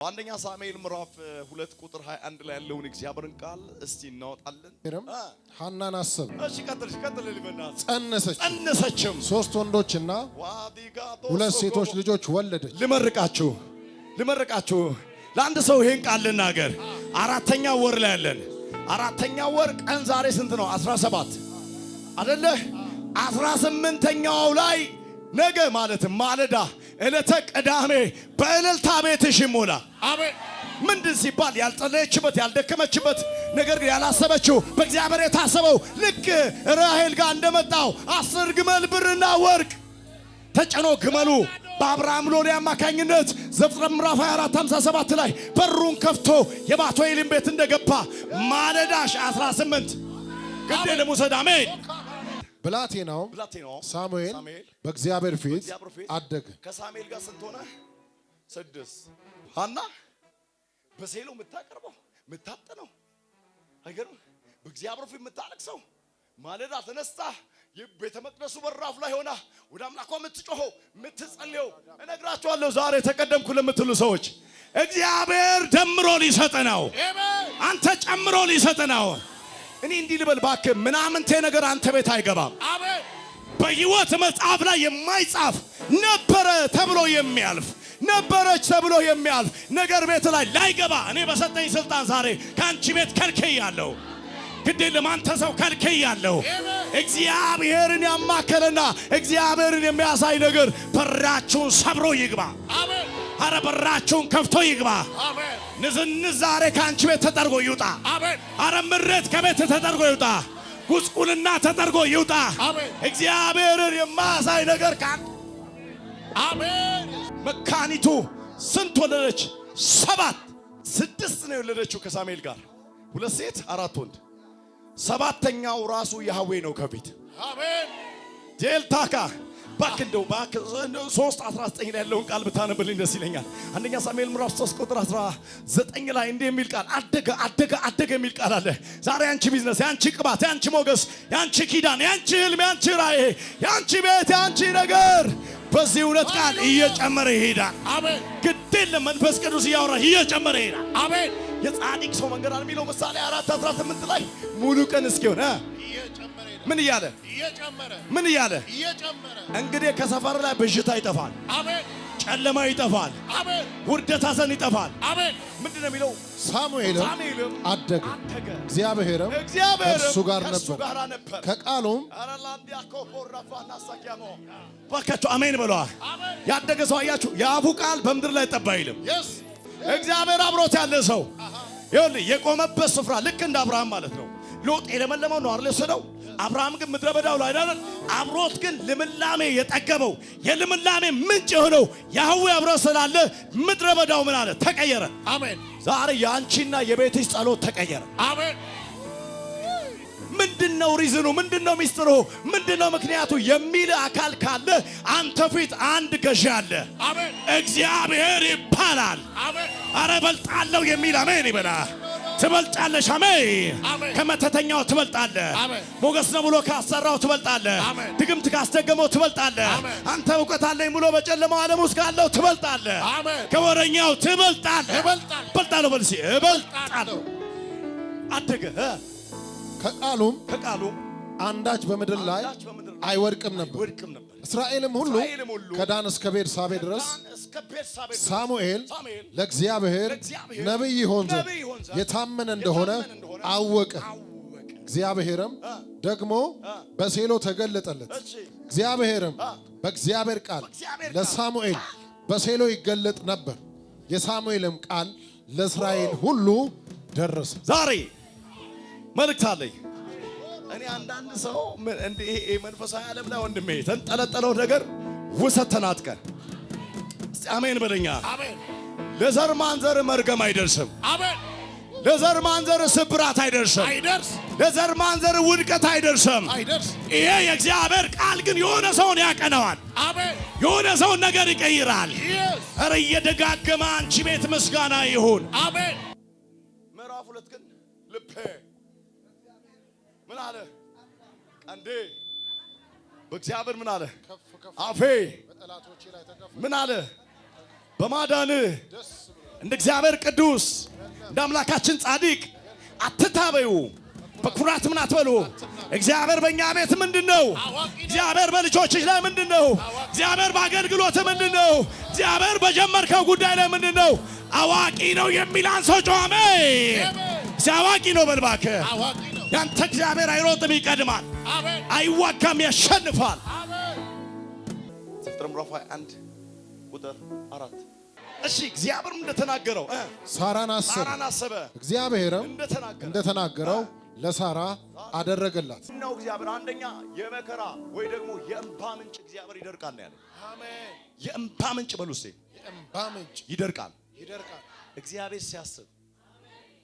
አንደኛ ሳሙኤል ምዕራፍ 2 ቁጥር 21 ላይ ያለውን እግዚአብሔርን ቃል እስቲ እናወጣለን። ሐናን አሰብ እሺ ቀጥል ሊበናት ጸነሰችም 3 ወንዶችና 2 ሴቶች ልጆች ወለደች። ልመርቃችሁ ለአንድ ሰው ይሄን ቃል ልናገር። አራተኛ ወር ላይ ያለን አራተኛ ወር ቀን ዛሬ ስንት ነው? 17 አይደለ? 18ኛው ላይ ነገ ማለት ማለዳ እለተ ቅዳሜ በእልልታ ቤትሽ ይሞላ። አሜን። ምንድን ሲባል ያልጸለየችበት ያልደከመችበት ነገር ያላሰበችው በእግዚአብሔር የታሰበው ልክ ራሔል ጋር እንደመጣው 10 ግመል ብርና ወርቅ ተጭኖ ግመሉ በአብርሃም ሎሌ አማካኝነት ዘፍጥረት ምዕራፍ 24:57 ላይ በሩን ከፍቶ የባቱኤልን ቤት እንደገባ ማለዳሽ 18 ግዴ ለሙሰድ አሜን። ብላቴናው ሳሙኤል በእግዚአብሔር ፊት አደገ። ከሳሙኤል ጋር ስንት ሆነ? 6 ሐና በሴሎ የምታቀርበው የምታጠነው አይገርም? በእግዚአብሔር ፊት የምታለቅሰው ማለዳ ተነስታ የቤተ መቅደሱ በራፍ ላይ ሆና ወደ አምላኳ የምትጮኸው የምትጸልየው እነግራችኋለሁ። ዛሬ ተቀደምኩ ለምትሉ ሰዎች እግዚአብሔር ደምሮ ሊሰጥ ነው። አንተ ጨምሮ ሊሰጥ ነው። እኔ እንዲህ ልበል ባክህ፣ ምናምንቴ ነገር አንተ ቤት አይገባም። አሜን። በሕይወት መጽሐፍ ላይ የማይጻፍ ነበረ ተብሎ የሚያልፍ ነበረች ተብሎ የሚያልፍ ነገር ቤት ላይ ላይገባ እኔ በሰጠኝ ስልጣን ዛሬ ካንቺ ቤት ከልከያለሁ። ግዴ ለማንተ ሰው ከልከያለሁ። እግዚአብሔርን ያማከለና እግዚአብሔርን የሚያሳይ ነገር በራችሁን ሰብሮ ይግባ። አሜን። አረ በራችሁን ከፍቶ ይግባ። አሜን። ንዝንዝ ዛሬ ካንቺ ቤት ተጠርጎ ይውጣ። አሜን። አረ ምሬት ከቤት ተጠርጎ ይውጣ። ጉስቁልና ተጠርጎ ይውጣ። አሜን። እግዚአብሔርን የማያሳይ ነገር ካን አሜን። መካኒቱ ስንት ወለደች? 7 6 ነው የወለደችው ከሳሙኤል ጋር 2 ሴት 4 ወንድ። 7ኛው ራሱ ያህዌ ነው ከፊት። አሜን። ዴልታካ ባክንደው 3:19 ላይ ያለውን ቃል ብታነብልኝ ደስ ይለኛል። አንደኛ ሳሙኤል ምዕራፍ 3 ቁጥር 19 ላይ እንዲህ የሚል ቃል አደገ የሚል ቃል አለ። ዛሬ ያንቺ ቢዝነስ፣ ያንቺ ቅባት፣ ያንቺ ሞገስ፣ ያንቺ ኪዳን፣ ያንቺ ህልም፣ ያንቺ ራእይ፣ ያንቺ ቤት፣ ያንቺ ነገር በዚህ እውነት ቃል እየጨመረ ይሄዳል። አሜን። ግዴለ መንፈስ ቅዱስ እያወራ እየጨመረ ይሄዳል። አሜን። የጻድቅ ሰው መንገድ አለ የሚለው ምሳሌ 4:18 ላይ ሙሉ ቀን እስኪሆን ምን እያለ እንግዲህ ከሰፈር ላይ በሽታ ይጠፋል። አሜን። ጨለማ ይጠፋል። አሜን። ውርደት ሐዘን ይጠፋል። አሜን። ምንድነው የሚለው? ሳሙኤልም አደገ፣ እግዚአብሔርም እሱ ጋር ነበር፣ ከቃሉም ባካችሁ አሜን ብለዋ። ያደገ ሰው አያችሁ፣ የአፉ ቃል በምድር ላይ ጠባ አይልም። እግዚአብሔር አብሮት ያለ ሰው ይኸውልህ የቆመበት ስፍራ ልክ እንደ አብርሃም ማለት ነው። ሎጥ የለመለመው ነው አይደል የወሰደው? አብርሃም ግን ምድረ በዳው ላይ አይደል? አብሮት ግን ልምላሜ የጠገበው የልምላሜ ምንጭ የሆነው ያህዌ አብሮት ስላለ ምድረ በዳው ምን አለ? ተቀየረ። አሜን። ዛሬ ያንቺና የቤትሽ ጸሎት ተቀየረ። አሜን። ምንድነው ሪዝኑ? ምንድነው ሚስጥሩ? ምንድነው ምክንያቱ የሚል አካል ካለ አንተ ፊት አንድ ገዢ አለ። አሜን። እግዚአብሔር ይባላል። አሜን። አረ በልጣለሁ የሚል አሜን ይበላ። ትበልጣለሽ። አሜን። ከመተተኛው ትበልጣለህ። ሞገስ ነው ብሎ ካሰራው ትበልጣለህ። ድግምት ካስደገመው ትበልጣለህ። አንተ ዕውቀት አለኝ ብሎ በጨለማው ዓለም ውስጥ ካለው ትበልጣለህ። ከወረኛው ትበልጣለህ። በልጣለሁ በልሲ እበልጣለሁ። አደገ። ከቃሉም አንዳች በምድር ላይ አይወድቅም ነበር። እስራኤልም ሁሉ ከዳን እስከ ቤርሳቤ ድረስ ሳሙኤል ለእግዚአብሔር ነቢይ ይሆን ዘንድ የታመነ እንደሆነ አወቀ። እግዚአብሔርም ደግሞ በሴሎ ተገለጠለት። እግዚአብሔርም በእግዚአብሔር ቃል ለሳሙኤል በሴሎ ይገለጥ ነበር። የሳሙኤልም ቃል ለእስራኤል ሁሉ ደረሰ። ዛሬ መልእክት አለኝ። እኔ አንዳንድ ሰው ይሄ መንፈሳዊ ዓለም ላይ ወንድሜ ተንጠለጠለው ነገር ውሰት ተናጥቀ አሜን በለኛ። አሜን። ለዘር ማንዘር መርገም አይደርስም። አሜን። ለዘር ማንዘር ስብራት አይደርስም። ለዘር ማንዘር ውድቀት አይደርስም። ይሄ የእግዚአብሔር ቃል ግን የሆነ ሰውን ያቀነዋል። አሜን። የሆነ ሰውን ነገር ይቀይራል። ኧረ እየደጋገመ አንቺ ቤት ምስጋና ይሁን። አሜን። ምዕራፍ 2 ግን ልቤ ምን አለ? ቀንዴ በእግዚአብሔር ምን አለ? አፌ ምን አለ? በማዳን እንደ እግዚአብሔር ቅዱስ እንደ አምላካችን ጻድቅ አትታበዩ። በኩራት ምን አትበሉ። እግዚአብሔር በእኛ ቤት ምንድነው? እግዚአብሔር በልጆችሽ ላይ ምንድነው? እግዚአብሔር በአገልግሎት ምንድነው? እግዚአብሔር በጀመርከው ጉዳይ ላይ ምንድነው? አዋቂ ነው የሚል አንሶ ጮኸ። አዋቂ ነው በልባከ ያንተ እግዚአብሔር አይሮጥም፣ ይቀድማል፣ አይዋጋም፣ ያሸንፋል። ዘፍጥረት ምዕራፍ 21 ቁጥር 4 እሺ እግዚአብሔር እንደተናገረው ሳራን አሰበ። እግዚአብሔርም እንደተናገረው ለሳራ አደረገላት። ነው እግዚአብሔር አንደኛ የመከራ ወይ ደግሞ የእንባ ምንጭ እግዚአብሔር ይደርቃል ነው ያለው። አሜን። የእንባ ምንጭ በሉሴ የእንባ ምንጭ ይደርቃል።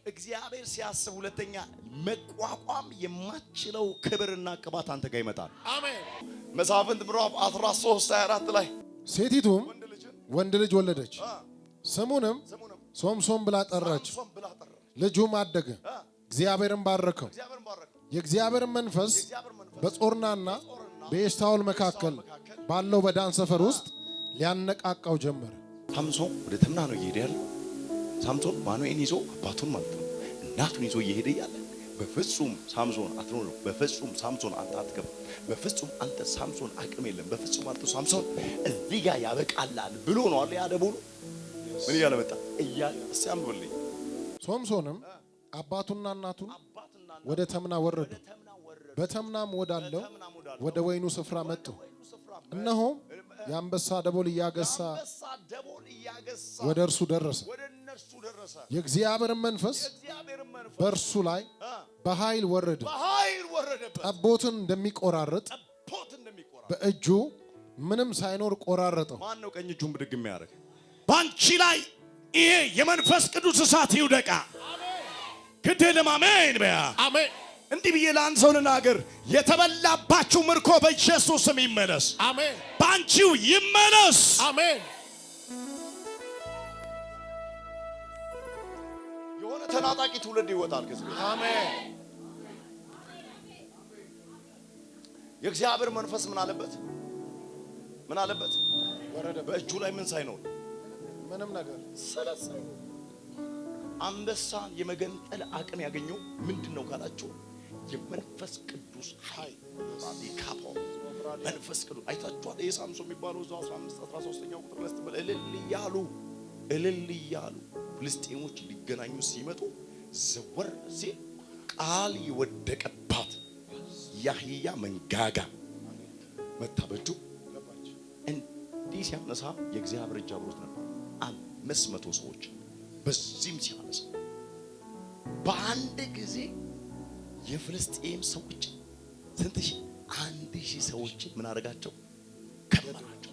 እግዚአብሔር ሲያስብ ሁለተኛ መቋቋም የማትችለው ክብርና ቅባት አንተ ጋር ይመጣል። አሜን። መሳፍንት ምዕራፍ 13:24 ላይ ሴቲቱም ወንድ ልጅ ወለደች፣ ስሙንም ሶምሶን ብላ ጠራች። ልጁም አደገ፣ እግዚአብሔርን ባረከው። የእግዚአብሔርን መንፈስ በጾርናና በኤሽታኦል መካከል ባለው በዳን ሰፈር ውስጥ ሊያነቃቃው ጀመረ። ሳምሶን ወደ ተምና ነው እየሄደ ያለው። ሳምሶን ማኑኤልን ይዞ አባቱን ማለት ነው እናቱን ይዞ እየሄደ ያለ በፍጹም ሳምሶን አትኖር፣ በፍጹም ሳምሶን አንተ አትገባ፣ በፍጹም አንተ ሳምሶን አቅም የለም፣ በፍጹም አንተ ሳምሶን እዚህ ጋር ያበቃላል ብሎ ነው አለ ያደቡሉ ምን እያለ መጣ እያለ ሲያምብልኝ። ሶምሶንም አባቱና እናቱን ወደ ተምና ወረዱ። በተምናም ወዳለው ወደ ወይኑ ስፍራ መጡ። እነሆም የአንበሳ ደቦል እያገሳ ወደ እርሱ ደረሰ። የእግዚአብሔር መንፈስ በእርሱ ላይ በኃይል ወረደ። ጠቦትን እንደሚቆራረጥ በእጁ ምንም ሳይኖር ቆራረጠው። ማን ነው ቀኝ እጁን ብድግ የሚያደርግ? ባንቺ ላይ ይሄ የመንፈስ ቅዱስ እሳት ይውደቃ። ግድልም አሜን በያ አሜን። እንዲህ ብዬ ለአንድ ሰው ልናገር፣ የተበላባችሁ ምርኮ በኢየሱስ ስም ይመለስ። አሜን። ባንቺው ይመለስ። አሜን። የሆነ ተናጣቂ ትውልድ ይወጣል ከዚህ። አሜን። የእግዚአብሔር መንፈስ ምን አለበት? ምን አለበት? ወረደ። በእጁ ላይ ምን ሳይኖር ምንም ነገር ስለዚህ አንበሳን የመገንጠል አቅም ያገኘው ምንድነው ካላችሁ የመንፈስ ቅዱስ ኃይል አዲካፖ መንፈስ ቅዱስ አይታችኋል። የሳምሶን የሚባለው እዛው 15-13ኛው ቁጥር ላይ ስትመለ እልል እያሉ ፍልስጤሞች ሊገናኙ ሲመጡ ዘወር ሲል ቃል የወደቀባት ያህያ መንጋጋ መታበጁ እንዲህ ሲያነሳ የእግዚአብሔር እጅ አብሮት ነበር። 500 ሰዎች በዚህም ሲያነሳ በአንድ ጊዜ የፍልስጤም ሰዎች ስንት ሺህ? 1000 ሰዎች ምን አደረጋቸው? ከመራቸው።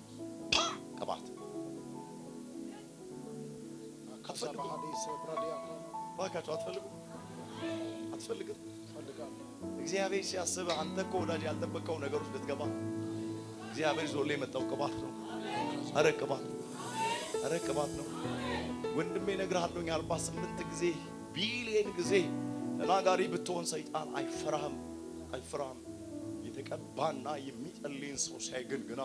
ቅባት አትፈልግም? እግዚአብሔር ሲያስብ አንተ እኮ ወዳጅ ያልጠበቀው ነገር ውስጥ ልትገባ እግዚአብሔር ይዞልህ የመጣው ቅባት ነው። ኧረ ቅባት ነው ወንድሜ፣ እነግርሃለሁ 48 ጊዜ ቢሊየን ጊዜ ተናጋሪ ብትሆን ሰይጣን አይፈራህም። የተቀባና የሚጸልይን ሰው ሲያይ ግን ግና